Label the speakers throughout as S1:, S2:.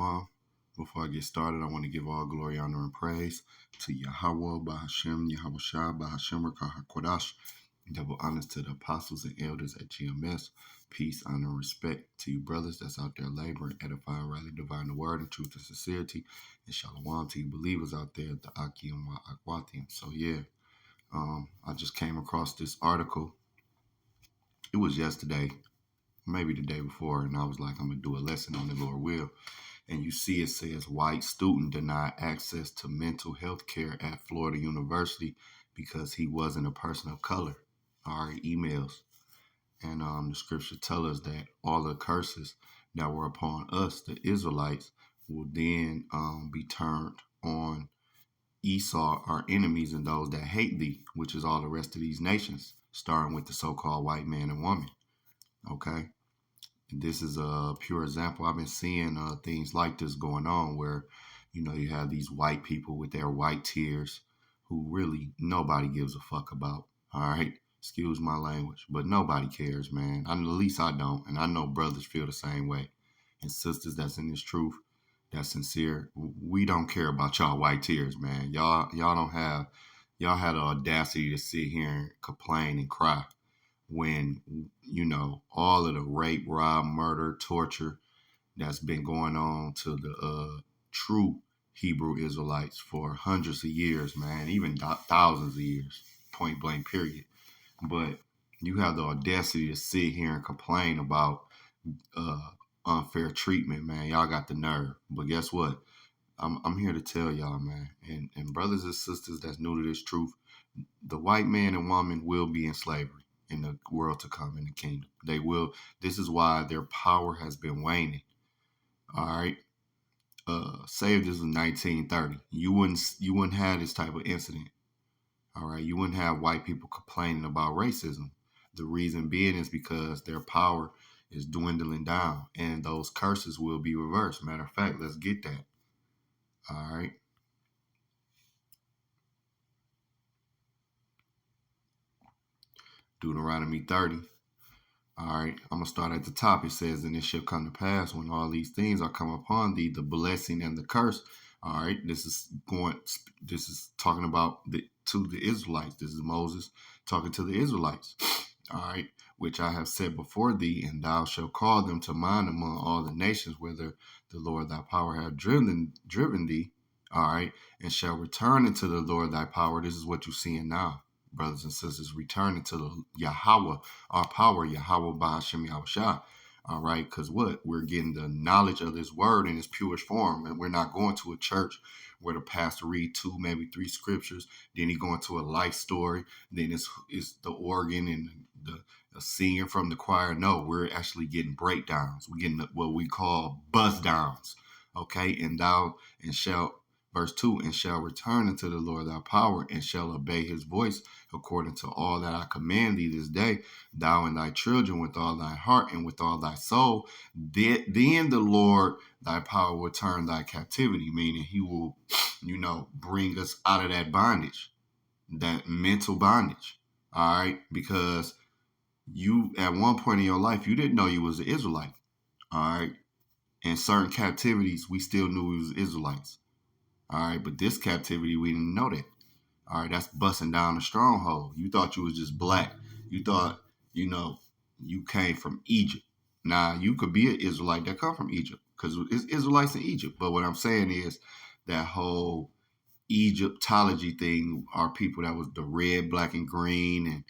S1: Shalom. Before I get started, I want to give all glory, honor, and praise to Yahweh, Bahashem, Yahweh Shai, Bahashem, Rakah HaKodash. Double honors to the apostles and elders at GMS. Peace, honor, and respect to you brothers that's out there laboring, edifying, rightly dividing the word in truth and sincerity. And Shalom to you believers out there at the Akim wa Akwatim. So I just came across this article. It was yesterday, maybe the day before, and I was like, I'm going to do a lesson on the Lord will. And you see it says white student denied access to mental health care at Florida University because he wasn't a person of color. All right, emails. And the scripture tell us that all the curses that were upon us, the Israelites, will then be turned on Esau, our enemies, and those that hate thee, which is all the rest of these nations, starting with the so-called white man and woman. Okay? This is a pure example. I've been seeing things like this going on where, you have these white people with their white tears who really nobody gives a fuck about. All right. Excuse my language, but nobody cares, man. At least I don't. And I know brothers feel the same way. And sisters that's in this truth, that's sincere. We don't care about y'all white tears, man. Y'all had the audacity to sit here and complain and cry when, all of the rape, rob, murder, torture that's been going on to the true Hebrew Israelites for hundreds of years, man, even thousands of years, point blank, period. But you have the audacity to sit here and complain about unfair treatment, man. Y'all got the nerve. But guess what? I'm here to tell y'all, man, and brothers and sisters that's new to this truth, the white man and woman will be in slavery in the world to come, in the kingdom. They will. This is why their power has been waning. All right. Say if this was 1930, you wouldn't have this type of incident. All right. You wouldn't have white people complaining about racism. The reason being is because their power is dwindling down and those curses will be reversed. Matter of fact, let's get that. All right. Deuteronomy 30. All right, I'm going to start at the top. It says, and it shall come to pass when all these things are come upon thee, the blessing and the curse. All right, this is talking about to the Israelites. This is Moses talking to the Israelites. All right, which I have said before thee, and thou shalt call them to mind among all the nations, whither the Lord thy power hath driven thee. All right, and shall return into the Lord thy power. This is what you're seeing now, brothers and sisters, returning to the Yahweh, our power, Yahweh Bahashem Yahweh Shai. All right, because what? We're getting the knowledge of this word in its purest form, and we're not going to a church where the pastor read 2, maybe 3 scriptures, then he going to a life story, then it's the organ and the singing from the choir. No, we're actually getting breakdowns. We're getting what we call buzz downs. Okay, and thou and shalt. Verse 2, and shall return unto the Lord thy power, and shall obey his voice according to all that I command thee this day, thou and thy children with all thy heart and with all thy soul. Then the Lord thy power will turn thy captivity, meaning he will, bring us out of that bondage, that mental bondage. All right, because you at one point in your life, you didn't know you was an Israelite. All right, in certain captivities, we still knew we was Israelites. All right, but this captivity, we didn't know that. All right, that's busting down the stronghold. You thought you was just black. You thought, you came from Egypt. Now, you could be an Israelite that come from Egypt because it's Israelites in Egypt. But what I'm saying is that whole Egyptology thing are people that was the red, black, and green and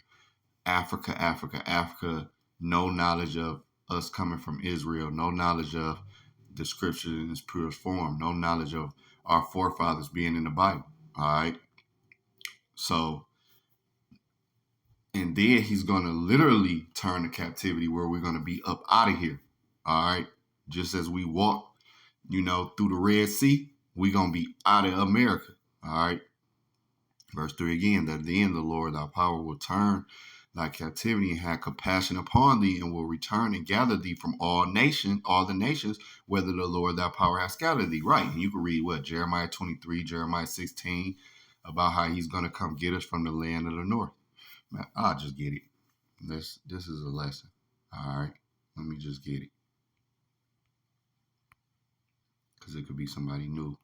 S1: Africa, no knowledge of us coming from Israel, no knowledge of the scripture in its purest form, no knowledge of our forefathers being in the Bible. All right. So, and then he's going to literally turn the captivity where we're going to be up out of here. All right. Just as we walk, through the Red Sea, we're going to be out of America. All right. Verse 3 again, that then the Lord thy power will turn thy captivity and have compassion upon thee, and will return and gather thee from all the nations, whether the Lord thy power has scattered thee. Right. And you can read Jeremiah 23, Jeremiah 16, about how he's going to come get us from the land of the north. Man, I'll just get it. This is a lesson. All right. Let me just get it. it could be somebody new.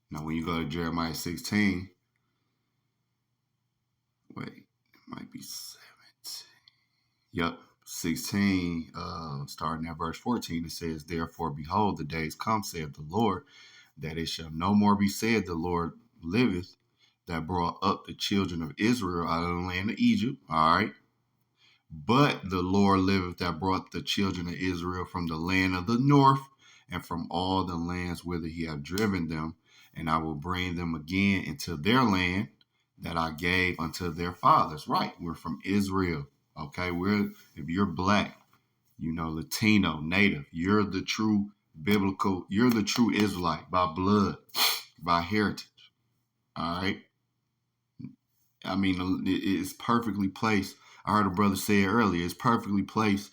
S1: Now, when you go to Jeremiah 16, wait, it might be 17. Yep, 16, starting at verse 14, it says, Therefore, behold, the days come, saith the Lord, that it shall no more be said, the Lord liveth, that brought up the children of Israel out of the land of Egypt. All right. But the Lord liveth, that brought the children of Israel from the land of the north and from all the lands whither he hath driven them, and I will bring them again into their land that I gave unto their fathers. Right. We're from Israel. Okay. If you're black, Latino, Native, you're the true Israelite by blood, by heritage. All right. I mean, it's perfectly placed. I heard a brother say it earlier. It's perfectly placed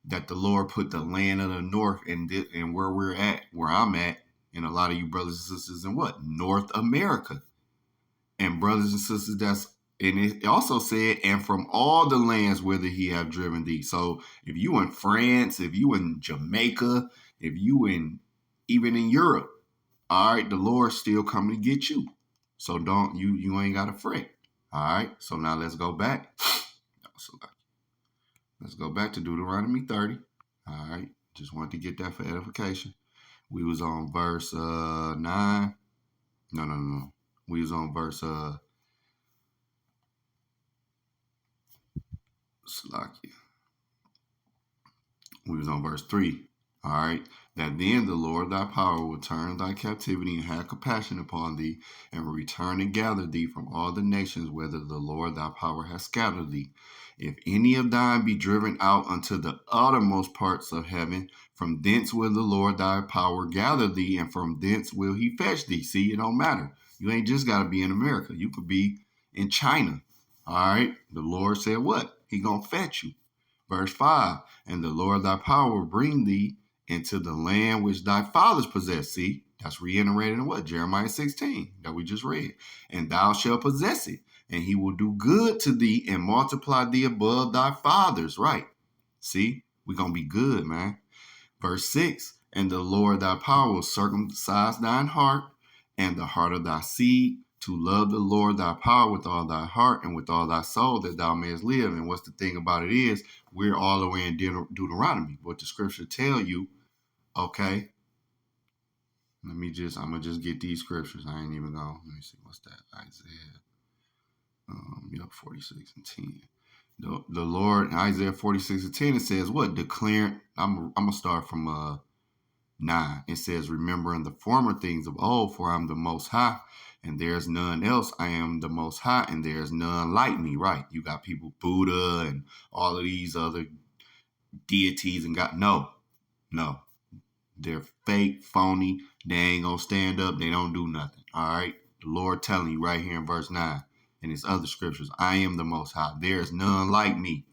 S1: that the Lord put the land of the north and where we're at, where I'm at, and a lot of you brothers and sisters in what? North America. And brothers and sisters, and it also said, and from all the lands whither he have driven thee. So if you in France, if you in Jamaica, if you even in Europe, all right, the Lord's still coming to get you. So you ain't got to fret. All right, so now let's go back. Let's go back to Deuteronomy 30. All right, just wanted to get that for edification. We was on verse 9. No. We was on verse We was on verse 3. All right. That then the Lord thy power will turn thy captivity and have compassion upon thee, and will return and gather thee from all the nations whither the Lord thy power has scattered thee. If any of thine be driven out unto the uttermost parts of heaven, from thence will the Lord thy power gather thee, and from thence will he fetch thee. See, it don't matter. You ain't just got to be in America. You could be in China. All right. The Lord said what? He gonna fetch you. Verse 5, and the Lord thy power will bring thee into the land which thy fathers possessed. See, that's reiterated in what? Jeremiah 16 that we just read. And thou shalt possess it, and he will do good to thee and multiply thee above thy fathers. Right. See, we're going to be good, man. Verse 6, and the Lord thy power will circumcise thine heart and the heart of thy seed, to love the Lord thy power with all thy heart and with all thy soul, that thou mayest live. And what's the thing about it is, we're all the way in Deuteronomy. What the scripture tell you, okay? I'm going to just get these scriptures. I ain't even going. Let me see. What's that? Isaiah. 46 and 10. The Lord, Isaiah 46 and 10, it says what? Declaring, I'm going to start from 9. It says, remembering the former things of old, for I'm the most high, and there's none else. I am the most high, and there's none like me. Right. You got people, Buddha and all of these other deities and God. No. They're fake, phony. They ain't gonna stand up. They don't do nothing. All right. The Lord telling you right here in verse 9 and his other scriptures, I am the most high. There is none like me.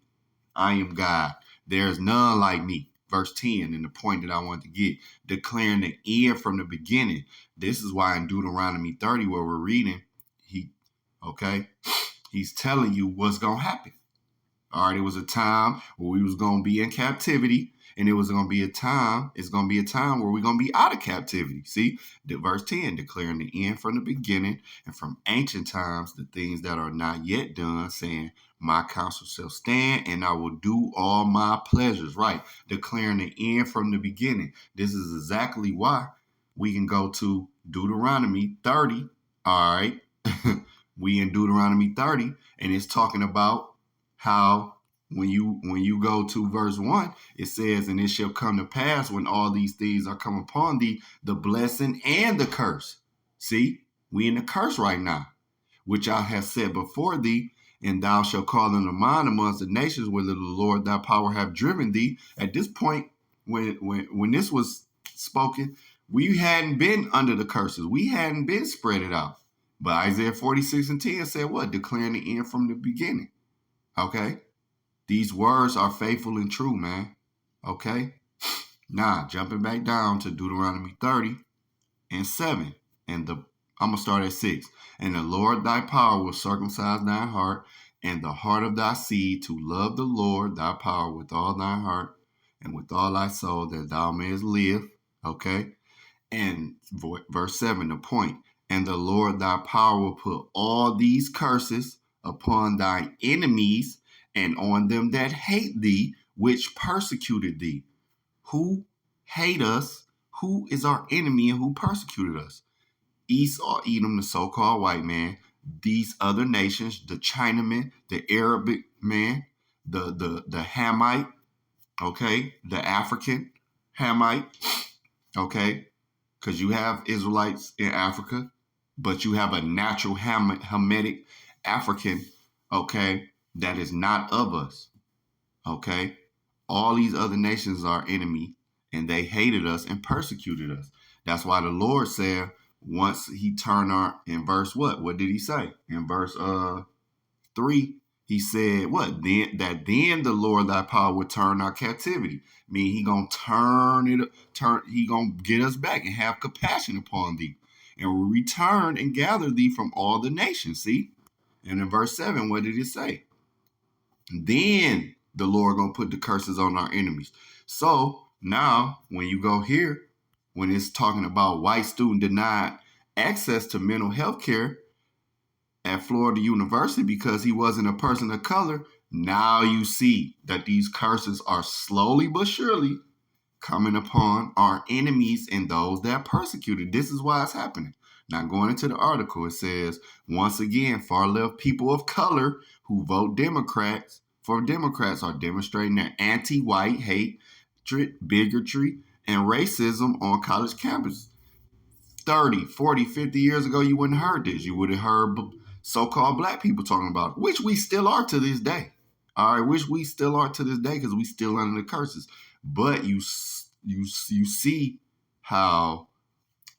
S1: I am God. There is none like me. Verse 10, and the point that I want to get, declaring the end from the beginning. This is why in Deuteronomy 30, where we're reading, he's telling you what's going to happen. All right, it was a time where we was going to be in captivity, and it's going to be a time where we're going to be out of captivity. See, verse 10, declaring the end from the beginning, and from ancient times the things that are not yet done, saying, my counsel shall stand, and I will do all my pleasures. Right, declaring the end from the beginning. This is exactly why we can go to Deuteronomy 30. All right, we in Deuteronomy 30, and it's talking about how when you go to verse 1, it says, and it shall come to pass when all these things are come upon thee, the blessing and the curse. See, we in the curse right now, which I have said before thee, and thou shalt call them to mind amongst the nations whither the Lord thy power have driven thee. At this point, when this was spoken, we hadn't been under the curses. We hadn't been spread it out. But Isaiah 46 and 10 said what? Declaring the end from the beginning. Okay? These words are faithful and true, man. Okay? Now, jumping back down to Deuteronomy 30 and 7. I'm going to start at 6. And the Lord thy power will circumcise thy heart and the heart of thy seed, to love the Lord thy power with all thy heart and with all thy soul, that thou mayest live. Okay? And verse 7, the point. And the Lord thy power will put all these curses upon thy enemies and on them that hate thee, which persecuted thee. Who hate us? Who is our enemy and who persecuted us? Esau, Edom, the so-called white man, these other nations, the Chinaman, the Arabic man, the Hamite, okay, the African Hamite, okay, because you have Israelites in Africa, but you have a natural Hamitic African, okay, that is not of us, okay. All these other nations are enemy, and they hated us and persecuted us. That's why the Lord said, once he turned in verse what? What did he say? In verse 3, he said, what? Then the Lord thy power would turn our captivity. I mean, he gonna he gonna get us back and have compassion upon thee. And will return and gather thee from all the nations. See? And in verse 7, what did it say? Then the Lord gonna put the curses on our enemies. So now when you go here, when it's talking about white student denied access to mental health care at Florida University because he wasn't a person of color, now you see that these curses are slowly but surely coming upon our enemies and those that persecuted. This is why it's happening. Now, going into the article, it says, once again, far left people of color who vote Democrats are demonstrating their anti-white hate, bigotry, and racism on college campuses. 30, 40, 50 years ago, you wouldn't have heard this. You would have heard so-called black people talking about it, which we still are to this day. All right, which we still are to this day because we still under the curses. But you see how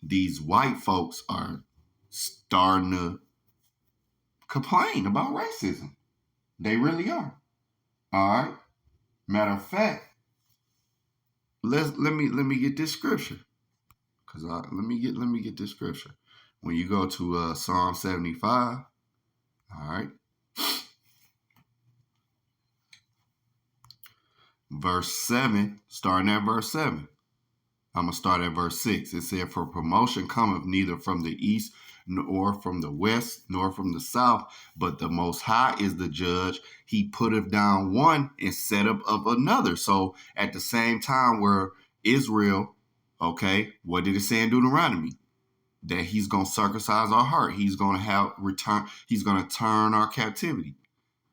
S1: these white folks are starting to complain about racism. They really are. All right. Matter of fact, let me get this scripture. Cause let me get this scripture. When you go to Psalm 75, all right, verse 7, starting at verse 7. I'm gonna start at verse 6. It said, "For promotion cometh neither from the east, nor from the west, nor from the south, but the Most High is the judge. He putteth down one and set up of another." So at the same time where Israel, okay, what did it say in Deuteronomy? That he's going to circumcise our heart. He's going to he's going to turn our captivity.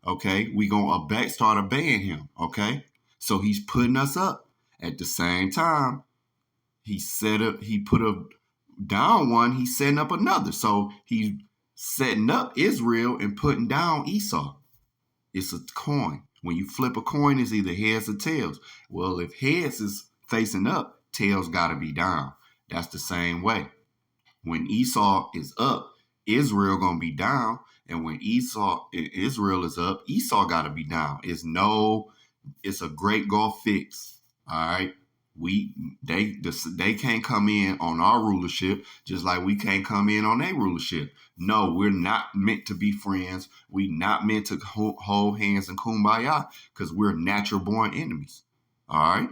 S1: Okay. We going to start obeying him. Okay. So he's putting us up. At the same time, he put down one, he's setting up another. So he's setting up Israel and putting down Esau. It's a coin. When you flip a coin, it's either heads or tails. Well, if heads is facing up, tails got to be down. That's the same way. When Esau is up, Israel gonna be down, and when Israel is up, Esau gotta be down. It's a great Gulf fix. All right, they can't come in on our rulership just like we can't come in on their rulership. No, we're not meant to be friends. We not meant to hold hands and kumbaya because we're natural born enemies. All right.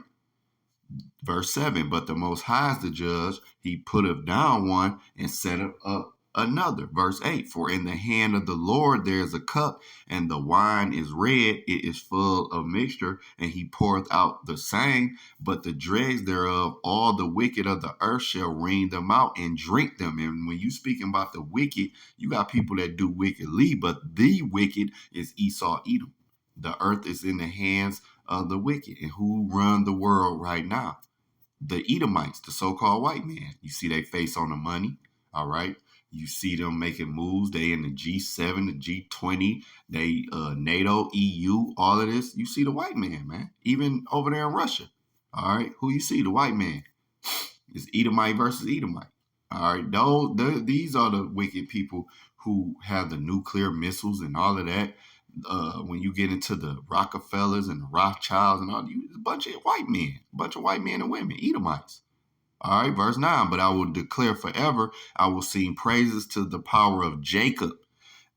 S1: Verse 7, but the Most High is the judge. He putteth down one and setteth up another. Verse 8, for in the hand of the Lord there is a cup, and the wine is red. It is full of mixture, and he poureth out the same. But the dregs thereof, all the wicked of the earth shall wring them out and drink them. And when you speaking about the wicked, you got people that do wickedly, but the wicked is Esau, Edom. The earth is in the hands of the wicked. And who run the world right now? The Edomites, the so-called white man. You see their face on the money, all right? You see them making moves. They in the G7, the G20, they NATO, EU, all of this. You see the white man, man. Even over there in Russia, all right? Who you see? The white man. It's Edomite versus Edomite, all right? These are the wicked people who have the nuclear missiles and all of that. When you get into the Rockefellers and the Rothschilds and all, a bunch of white men and women, Edomites. All right, verse 9, but I will declare forever, I will sing praises to the power of Jacob.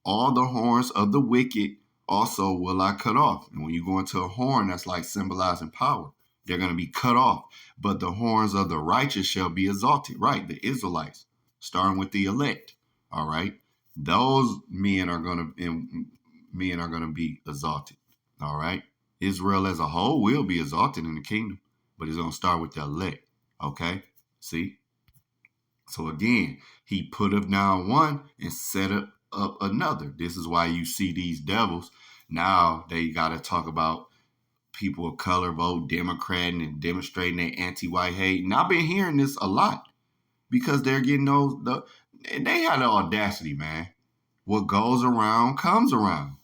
S1: All the horns of the wicked also will I cut off. And when you go into a horn, that's like symbolizing power. They're going to be cut off. But the horns of the righteous shall be exalted. Right, the Israelites, starting with the elect. All right, those men are going to be exalted. All right, Israel as a whole will be exalted in the kingdom, but it's going to start with the elect. Okay, see. So again, he put up down one and set up another. This is why you see these devils. Now they got to talk about people of color vote Democrat and demonstrating their anti-white hate. And I've been hearing this a lot because they're getting they had the audacity, man. What goes around comes around.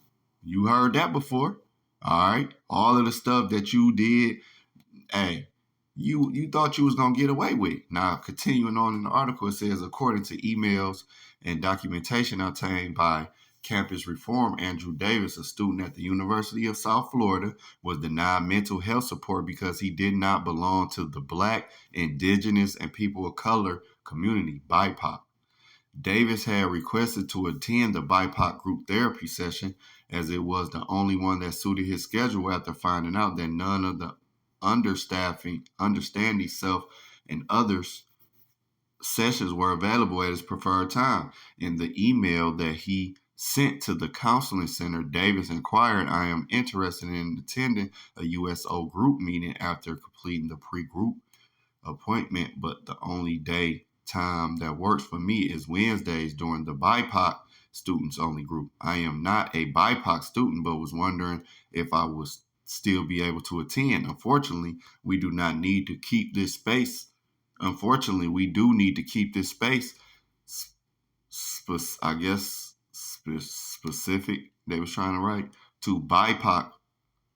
S1: You heard that before. All right. All of the stuff that you did, hey, you thought you was going to get away with. Now, continuing on in the article, it says, according to emails and documentation obtained by Campus Reform, Andrew Davis, a student at the University of South Florida, was denied mental health support because he did not belong to the Black, Indigenous, and people of color community, BIPOC. Davis had requested to attend the BIPOC group therapy session as it was the only one that suited his schedule after finding out that none of the understanding self, and others sessions were available at his preferred time. In the email that he sent to the counseling center, Davis inquired, I am interested in attending a USO group meeting after completing the pre-group appointment, but the only time that works for me is Wednesdays during the BIPOC students only group. I am not a BIPOC student, but was wondering if I would still be able to attend. Unfortunately, we do need to keep this space. Specific, they was trying to write, to BIPOC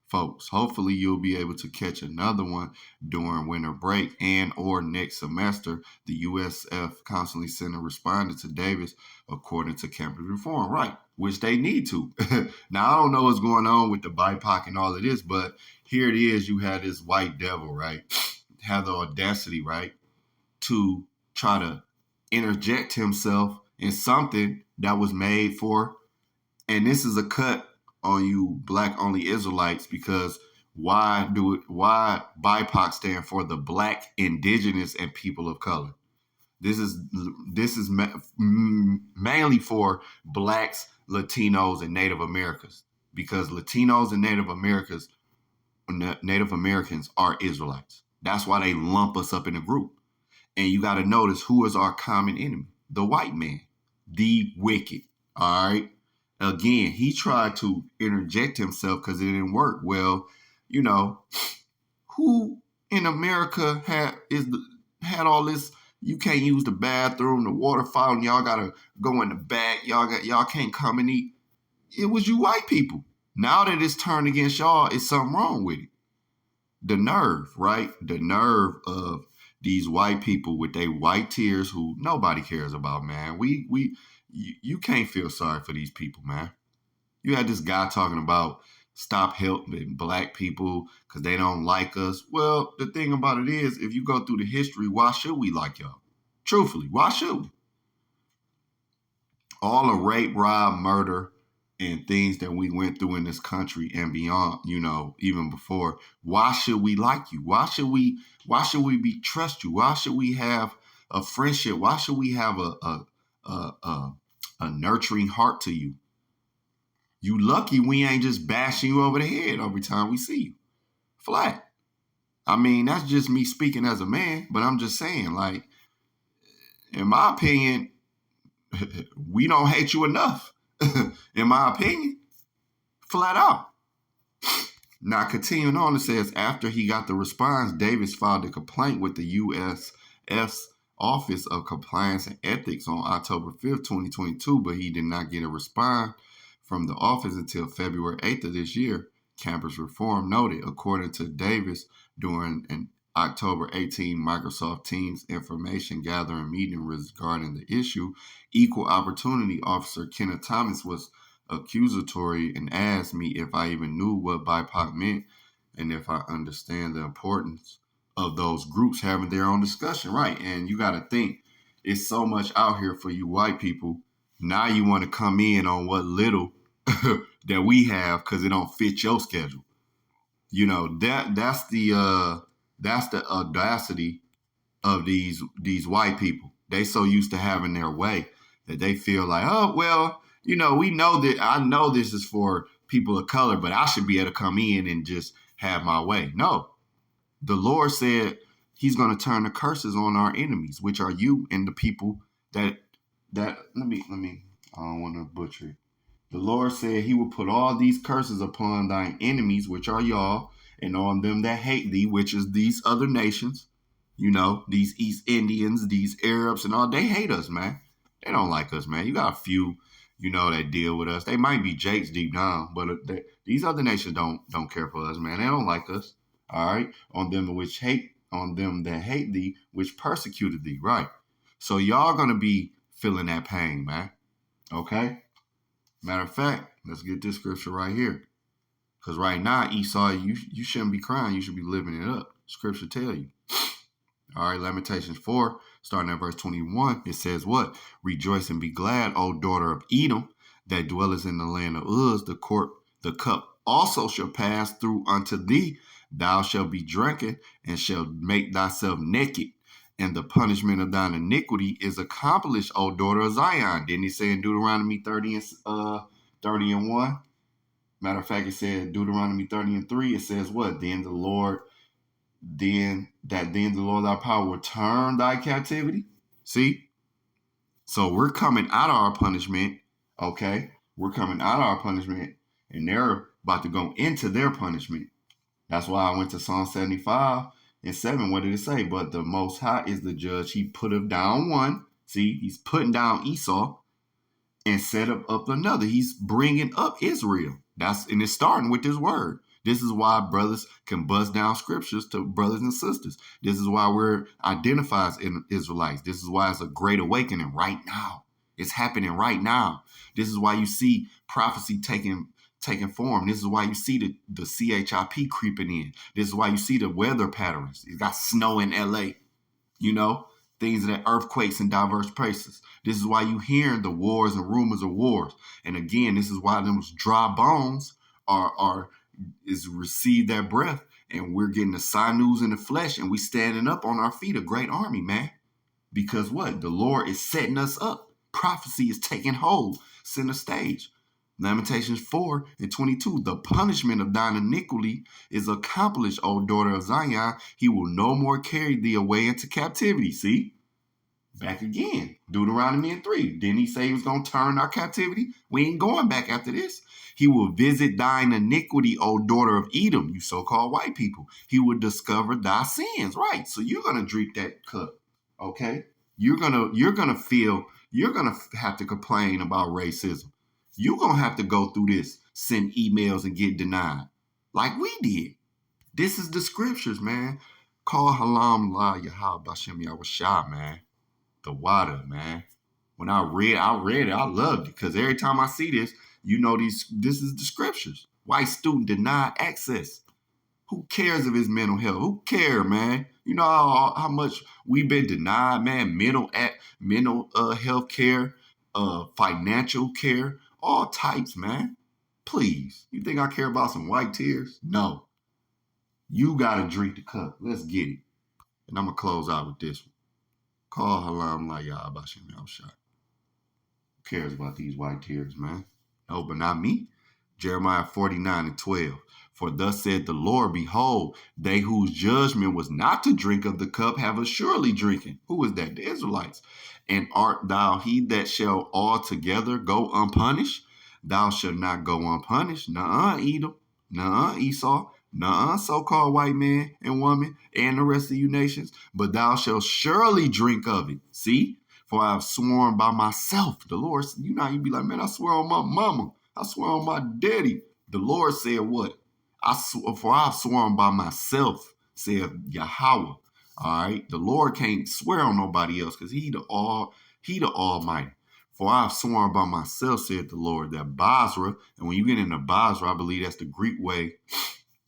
S1: folks. Hopefully you'll be able to catch another one during winter break and or next semester. The USF Counseling Center responded to Davis, according to Campus Reform, right, which they need to. Now, I don't know what's going on with the BIPOC and all of this, but here it is. You had this white devil, right, have the audacity, right, to try to interject himself in something that was made for, and this is a cut on you Black only Israelites, because why BIPOC stand for the Black, Indigenous, and people of color? This is mainly for Blacks, Latinos, and Native Americans, because Latinos and Native Americans are Israelites. That's why they lump us up in a group. And you got to notice who is our common enemy: the white man, the wicked. All right. Again, he tried to interject himself because it didn't work. Well, who in America had all this? You can't use the bathroom, the water fountain. Y'all gotta go in the back. Y'all can't come and eat. It was you white people. Now that it's turned against y'all, it's something wrong with it. The nerve, right? The nerve of these white people with their white tears, who nobody cares about, man. You can't feel sorry for these people, man. You had this guy talking about stop helping Black people because they don't like us. Well, the thing about it is, if you go through the history, why should we like y'all? Truthfully, why should we? All the rape, rob, murder, and things that we went through in this country and beyond, even before, why should we like you? Why should we trust you? Why should we have a friendship? Why should we have a nurturing heart to you? You lucky we ain't just bashing you over the head every time we see you. Flat. I mean, that's just me speaking as a man, but I'm just saying, like, in my opinion, we don't hate you enough. In my opinion, flat out. Now, continuing on, it says, after he got the response, Davis filed a complaint with the USF's Office of Compliance and Ethics on October 5th, 2022, but he did not get a response from the office until February 8th of this year. Campus Reform noted, according to Davis, during an October 18 Microsoft Teams information gathering meeting regarding the issue, Equal Opportunity Officer Kenneth Thomas was accusatory and asked me if I even knew what BIPOC meant and if I understand the importance of those groups having their own discussion. Right. And you got to think, it's so much out here for you white people. Now you want to come in on what little that we have because it don't fit your schedule. That's the That's the audacity of these white people. They so used to having their way that they feel like, oh, well, we know that I know this is for people of color, but I should be able to come in and just have my way. No, the Lord said he's going to turn the curses on our enemies, which are you and the people that let me I don't want to butcher it. The Lord said he will put all these curses upon thine enemies, which are y'all, and on them that hate thee, which is these other nations, these East Indians, these Arabs, and all. They hate us, man. They don't like us, man. You got a few, that deal with us. They might be Jakes deep down, but these other nations don't care for us, man. They don't like us. All right. On them that hate thee, which persecuted thee. Right. So y'all gonna be feeling that pain, man. Okay. Matter of fact, let's get this scripture right here. Because right now, Esau, you shouldn't be crying. You should be living it up. Scripture tell you. All right, Lamentations 4, starting at verse 21, it says what? Rejoice and be glad, O daughter of Edom, that dwellest in the land of Uz. The cup also shall pass through unto thee. Thou shalt be drunken and shalt make thyself naked. And the punishment of thine iniquity is accomplished, O daughter of Zion. Didn't he say in Deuteronomy 30 and 1? Matter of fact, it said Deuteronomy 30 and 3. It says what? Then the Lord thy power will turn thy captivity. See? So we're coming out of our punishment. Okay? We're coming out of our punishment, and they're about to go into their punishment. That's why I went to Psalm 75 and 7. What did it say? But the Most High is the judge. He put down one. See, he's putting down Esau and set up another. He's bringing up Israel. And it's starting with this word. This is why brothers can buzz down scriptures to brothers and sisters. This is why we're identified as Israelites. This is why it's a great awakening right now. It's happening right now. This is why you see prophecy taking form. This is why you see the CHIP creeping in. This is why you see the weather patterns. It's got snow in LA, things that earthquakes in diverse places. This is why you hear the wars and rumors of wars. And again, this is why those dry bones is receive that breath, and we're getting the sinews in the flesh, and we standing up on our feet, a great army, man. Because what? The Lord is setting us up. Prophecy is taking hold, center stage. Lamentations 4 and 22. The punishment of thine iniquity is accomplished, O daughter of Zion. He will no more carry thee away into captivity. See? Back again. Deuteronomy 3. Didn't he say he was going to turn our captivity? We ain't going back after this. He will visit thine iniquity, O daughter of Edom, you so-called white people. He will discover thy sins. Right. So you're going to drink that cup. Okay? You're going to have to complain about racism. You're going to have to go through this, send emails and get denied. Like we did. This is the scriptures, man. Call Halam La Yahab Bashem Yahushua, man. The water, man. When I read it, I loved it. Because every time I see this, this is the scriptures. White student denied access. Who cares of his mental health? Who cares, man? You know how much we've been denied, man. Mental health care, financial care, all types, man. Please. You think I care about some white tears? No. You got to drink the cup. Let's get it. And I'm going to close out with this one. Call Halam La Yah Bashim Yahushua. Who cares about these white tears, man? No, but not me. Jeremiah 49 and 12. For thus said the Lord, behold, they whose judgment was not to drink of the cup have assuredly drinking. Who is that? The Israelites. And art thou he that shall altogether go unpunished? Thou shalt not go unpunished. Nuh-uh, Edom. Nuh-uh, Esau. Nuh-uh, so-called white man and woman and the rest of you nations. But thou shalt surely drink of it. See? For I have sworn by myself. The Lord, you be like, man, I swear on my mama. I swear on my daddy. The Lord said what? For I have sworn by myself, said Yahweh. All right. The Lord can't swear on nobody else because he the Almighty. For I have sworn by myself, said the Lord, that Basra, and when you get into Basra, I believe that's the Greek way.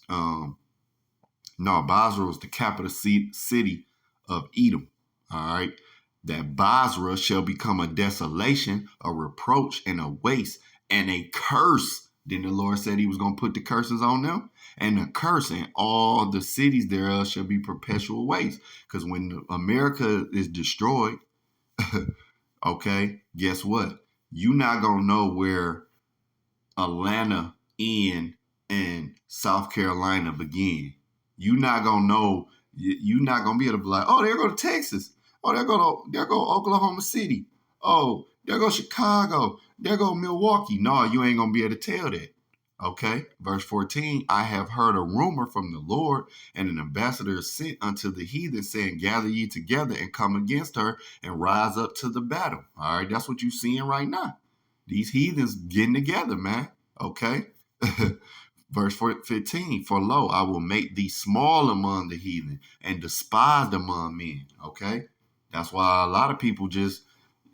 S1: Basra was the capital city of Edom. All right. That Basra shall become a desolation, a reproach, and a waste, and a curse Then the Lord said he was going to put the curses on them. And the curse in all the cities thereof shall be perpetual waste. Because when America is destroyed, okay, guess what? You're not going to know where Atlanta end and South Carolina begin. You're not going to know. You're not going to be able to be like, oh, there go to Texas. Oh, there go Oklahoma City. Oh, there go Chicago. There go Milwaukee. No, you ain't going to be able to tell that. Okay, verse 14, I have heard a rumor from the Lord, and an ambassador is sent unto the heathen, saying, gather ye together and come against her and rise up to the battle. All right, that's what you're seeing right now. These heathens getting together, man. Okay. Verse 15, for lo, I will make thee small among the heathen and despised among men. Okay. That's why a lot of people just,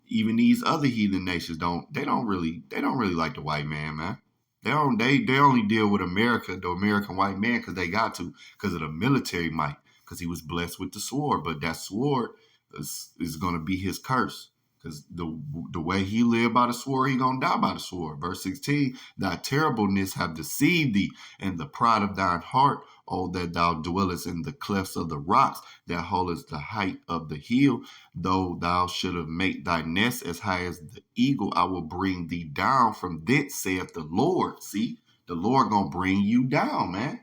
S1: even these other heathen nations they don't really like the white man. They only deal with America, the American white man, because they got to, because of the military might, because he was blessed with the sword. But that sword is going to be his curse. Because the way he lived by the sword, he gonna die by the sword. Verse 16, thy terribleness have deceived thee, and the pride of thine heart, O that thou dwellest in the clefts of the rocks, that holdest the height of the hill. Though thou should have made thy nest as high as the eagle, I will bring thee down from thence, saith the Lord. See, the Lord gonna bring you down, man.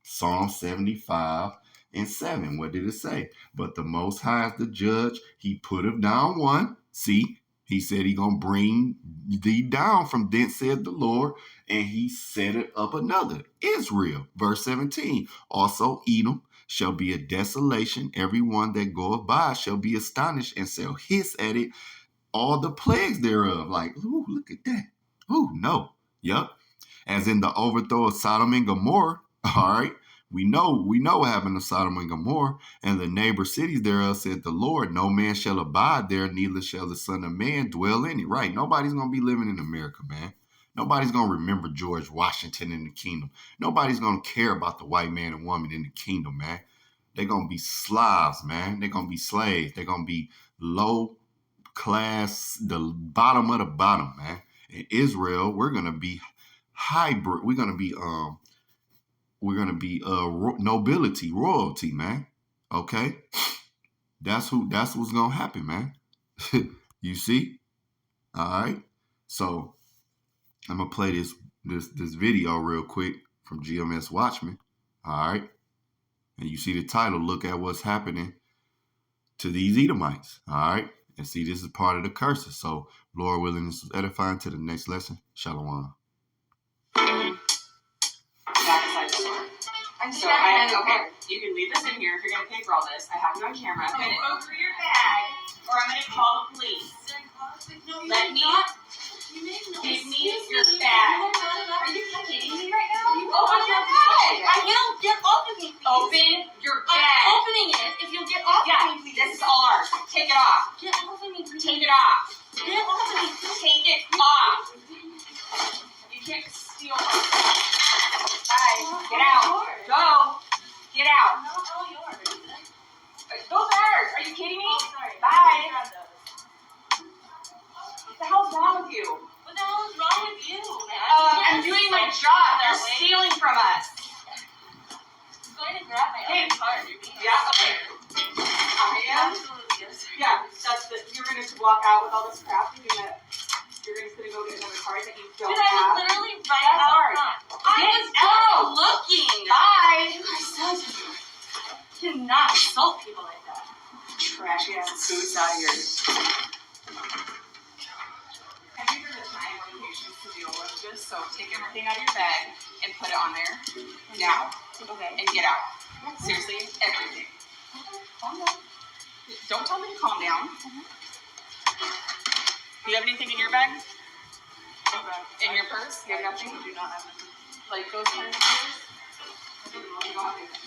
S1: Psalm 75:7. What did it say? But the Most High is the judge. He putteth down one. See, he said he gonna bring thee down from thence, said the Lord, and he set it up another. Israel, verse 17. Also Edom shall be a desolation. Every one that goeth by shall be astonished and shall hiss at it, all the plagues thereof. Like, ooh, look at that. Ooh, no. Yup. As in the overthrow of Sodom and Gomorrah. All right. We know what happened to Sodom and Gomorrah, and the neighbor cities thereof, said the Lord, no man shall abide there, neither shall the Son of Man dwell in it. Right? Nobody's gonna be living in America, man. Nobody's gonna remember George Washington in the kingdom. Nobody's gonna care about the white man and woman in the kingdom, man. They're gonna be Slavs, man. They're gonna be slaves. They're gonna be low class, the bottom of the bottom, man. In Israel, we're gonna be hybrid. We're gonna be nobility, royalty, man. Okay, that's what's gonna happen, man. You see? All right. So I'm gonna play this video real quick from GMS Watchmen. All right, and you see the title. Look at what's happening to these Edomites. All right, and see this is part of the curses. So Lord willing, this is edifying to the next lesson. Shalom.
S2: So okay, you can leave this in here if you're gonna pay for all this. I have it on camera. I'm gonna go through your bag, or I'm gonna call the police. Let me give me your bag. Are you kidding me right now? Open your bag.
S3: I will. Get off of me, please.
S2: Open your bag.
S3: I'm opening it. If you'll get off of me, please.
S2: This is ours. Take it off.
S3: Get off of me, please.
S2: Take it off.
S3: Get off of me, please.
S2: Take it off. You can't steal my stuff. Guys, get out. Go. Get out.
S3: Not all yours.
S2: Those are ours. Are you kidding me?
S3: Oh, sorry.
S2: Bye. What the hell's wrong with you?
S3: What the hell is wrong with you, man?
S2: I'm doing my job. They're stealing from us.
S3: I'm going to grab my other card.
S2: Yeah, okay. I am.
S3: Absolutely, yes.
S2: Yeah, you're gonna walk out with all this crap. You're just gonna go get another card that you don't
S3: Dude, I
S2: have.
S3: was literally right out front. I was just looking.
S2: Bye.
S3: You guys cannot insult people like that.
S2: Trashy ass boots out of here. I think there's a time or patience to deal with this, so take everything out of your bag and put it on there now.
S3: Okay.
S2: And get out. Seriously, everything.
S3: Calm down.
S2: Don't tell me to calm down. Do you have anything in your bag?
S3: Okay.
S2: In your purse? You have nothing?
S3: I do not have anything.
S2: Like those kind of things? You don't have anything.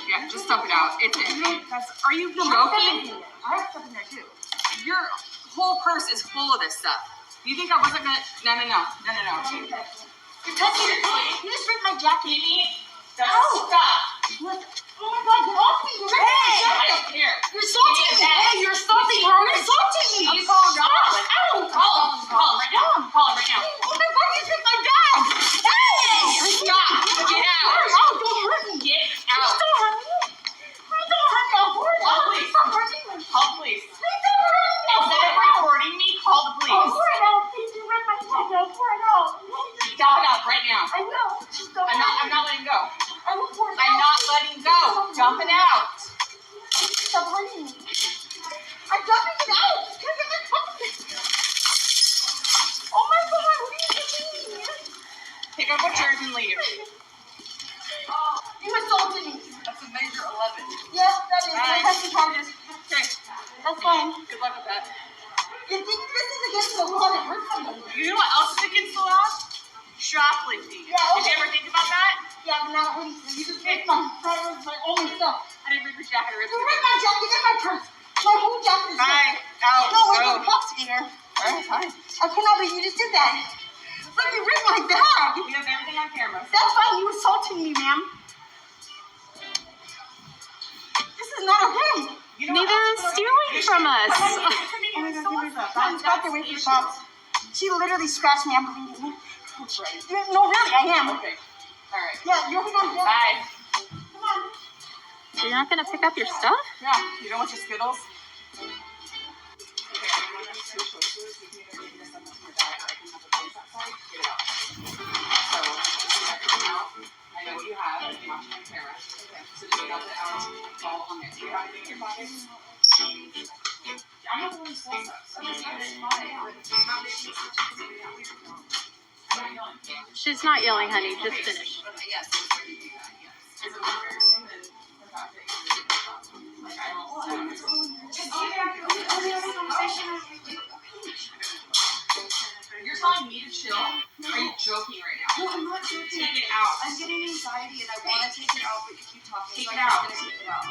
S2: Yeah, just dump it out. It's in. Are you joking?
S3: I have stuff in there too.
S2: Your whole purse is full of this stuff. You think I wasn't gonna? No.
S3: You're touching it. You just ripped my jacket.
S2: Give me the
S3: Ow.
S2: stuff.
S3: What? Oh my god, get off me. You're ripping my jacket.
S2: Here.
S3: You're assaulting me.
S2: Hey,
S3: Hey, you're assaulting her. You're assaulting me.
S2: Please letting go. Dump it out.
S3: Stop hurting me. I'm dumping it out. Can't get my pumpkin. Oh my God, what are you doing?
S2: Pick up what's yours and leave.
S3: You assaulted me.
S2: That's a major 11.
S3: Yes, that is.
S2: Nice.
S3: I have some charges.
S2: Okay.
S3: That's fine.
S2: Good luck with that.
S3: You think this is against the law to hurt somebody?
S2: You know what else is against the law? Shoplifting.
S3: Yeah,
S2: Did you ever think about that?
S3: Yeah, but not hurting you. You just ripped my only stuff.
S2: I didn't rip your jacket or
S3: You ripped my jacket and my purse. My whole jacket is
S2: Bye.
S3: ripped.
S2: Out.
S3: No, wait,
S2: Go.
S3: the cops get here.
S2: Alright, fine.
S3: I cannot believe you just did that. Look, you ripped my bag.
S2: We have everything on camera.
S3: That's fine. You assaulted me, ma'am. This is not okay.
S2: You know
S4: Neither is stealing from us.
S3: Oh my God, give me that. Mom's got to wait for the cops. She literally scratched me. I'm bleeding.
S2: That's right.
S3: No, really, I am.
S2: Okay. Alright.
S3: Yeah, you're gonna get.
S2: Bye.
S3: Come on.
S4: So you're not gonna pick up your stuff?
S2: Yeah. You don't want your Skittles? Okay, I'm gonna have two choices. You can either give this up to your bag or I can have the place outside. Get it out. So, check it out. I know what you have. I'm watching on camera. Okay. So just dump it out all on there. Do you have anything in your pockets? I'm not the one who sells stuff. So just have it in my bag. I'm not making such a big deal. I'm not yelling.
S4: She's not yelling, honey. Just finish.
S2: Yes. Is it more embarrassing than the fact that you did that? Like, I You're telling me to chill? Are you joking right now?
S3: No, I'm not joking.
S2: Take it out.
S3: I'm getting anxiety and I want to take it out, but you keep talking.
S2: Take
S3: so
S2: it
S3: I'm
S2: out.
S3: just gonna take it out.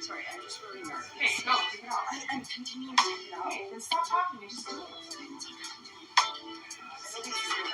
S3: Sorry, I'm just really nervous.
S2: Okay, go. Take it out.
S3: I'm continuing to take it out.
S2: Okay, then stop talking and just do it.
S3: I know this is your